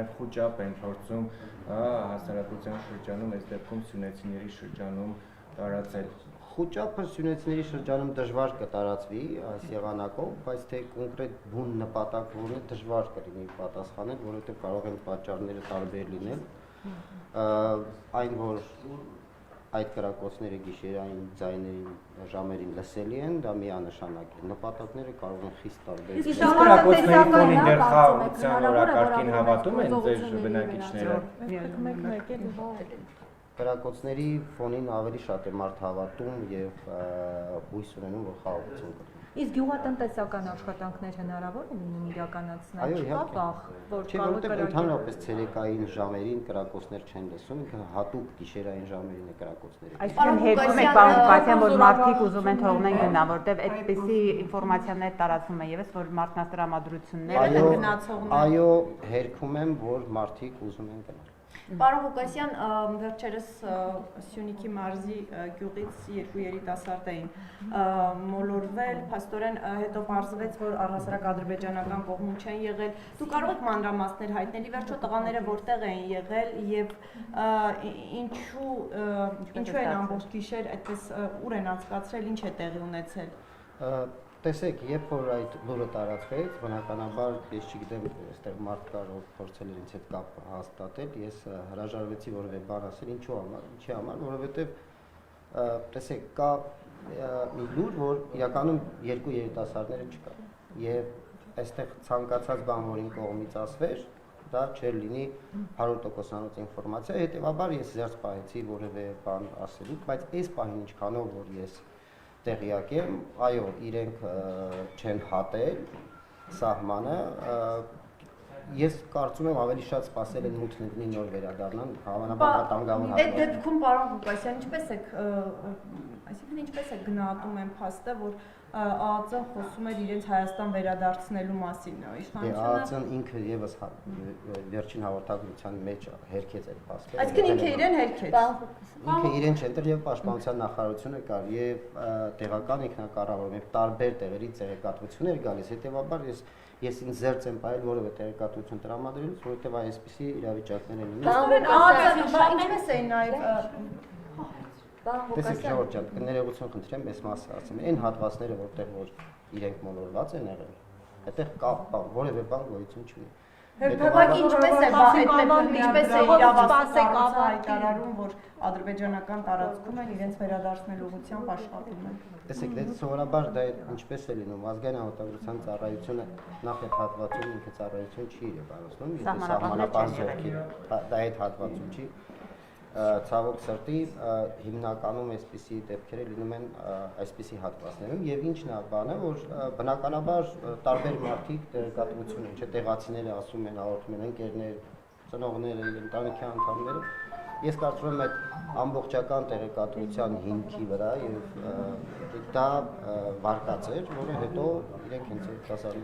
նաև խոճապ են փորձում հասարակության շրջանում, այս դեպքում սյունեցիների շրջանում տարածել։ Խոճապը սյունեցիների շրջանում դժվար կտարածվի այս եղանակով, բայց թե կոնկրետ բուն նպատակ որն է դժվար կլինի պատասխանել, որովհետև կարող են պատճառները տարբեր լինել։ Այն որ այդ կրակոցները գիշերային ձայներին ժամերին լսելի են, դա միանշանակ է։ Նպատակները կարող են խիստ տարբեր լինել։ Իսկ կրակոցների ֆոնին դեռ խաղաղության օրակարգին հավատում են ձեր բնակիչները։ Կրակոցների ֆոնին ավելի շատ է մարդ հավատում եւ հույս ունենում, որ խաղաղություն կլինի։ Իսկ գյուղատնտեսական աշխատանքներ հնարավոր է լինում իրականացնել, չկա վախ, որ կարող է ընդհանրապես ցերեկային ժամերին կրակոցներ չեն լսում, ինքը հատուկ գիշերային ժամերին է կրակոցները։ Այսինքն հետում եք պարոն Ղուկասյան, որ մարդիկ ուզում են թողնեն գնա, որտեվ այդպիսի ինֆորմացիաներ տարածվում է եւս, որ մարդկանց տրամադրությունները են գնացողներ։ Այո, հերքում եմ, որ մարդիկ ուզում են գնալ։ Պարոն Ղուկասյան, վերջերս Սյունիքի մարզի գյուղից երկու երիտասարդ էին մոլորվել, փաստորեն հետո պարզվեց, որ առհասարակ ադրբեջանական կողմում չեն եղել։ Դուք կարող եք մանրամասներ հայտնել, ի վերջո տղաները որտեղ էին եղել եւ ինչու են ամբողջ գիշեր այդպես ուր են անցկացրել, ինչ է տեղի ունեցել։ Տեսեք, երբ որ այդ լուրը տարածվեց, բնականաբար ես չգիտեմ, այստեղ մարդ կար, ով փորձել էր ինձ հետ կապ հաստատել, ես հրաժարվեցի որևէ բան ասել, ինչի համար, որովհետև տեսեք, կա մի լուր, որ իրականում երկու երիտասարդները չկա, եւ այստեղ ցանկացած բան, որ իմ կողմից ասվեր, դա չէր լինի 100%-անոց ինֆորմացիա, հետեւաբար ես զերծ պահեցի որևէ բան ասելու, բայց այս պահին ինչքանով որ ես տեղյակ եմ, այո, իրենք չեն հատել սահմանը, ես կարծում եմ ավելի շատ սպասել են մութների նոր վերադառնան, հավանաբար վտանգավոր հատված։ Այդ դեպքում պարոն Ղուկասյան, ինչպես է գնահատում են փաստը, որ ԱԱԾ-ն խոսում էր իրենց Հայաստան վերադարձնելու մասին, ԱԱԾ-ն ինքը եւս վերջին հաղորդագրության մեջ հերքեց այդ փաստը։ Այսինքն ինքը իրեն հերքեց։ Ինքը իրեն չէ, եւ պաշտպանության նախարարությունը կար եւ տեղական ինքնակառավարում եւ տարբեր տեղերից տեղեկատվություններ գալիս, հետեւաբար ես ինձ զերծ եմ պահել որևէ տեղեկատվություն տրամադրելուց, որովհետեւ այսպիսի իրավիճակներ են լինում։ ԱԱԾ-ն ինչպես է նաեւ Տեսեք Ժորժ ջան, ներողություն խնդրեմ, այս մասը ասեմ, այն հատվածները, որտեղ որ իրենք մոլորված են եղել, այդտեղ կա որևէ բան գոյություն չունի։ Հետևաբար ինչպես է իրավասու հայտարարում, որ ադրբեջանական տարածքում են իրենց վերադարձնելու ուղղությամբ աշխատում են։ Տեսեք, դե սովորաբար դա ինչպես է լինում, ազգային անվտանգության ծառայությունը նախ այդ հատվածում ինքը ծառայություն չի իրականացնում, եթե սահմանապահ զորքի, դա այդ հատվածում չի։ Ցավոք սրտի հիմնականում այսպիսի դեպքերը լինում են այսպիսի հատվածներում եւ ինչն է բանը, որ բնականաբար տարբեր մարդիկ տեղեկատվություն են, չէ, տեղացիները ասում են, հաղորդում են ընկերներ, ծնողները, ընտանիքի անդամները։ Ես կարծում եմ այդ ամբողջական տեղեկատվության հիմքի վրա եւ դա վարկած էր, որը հետո իրենք հենց դասարանում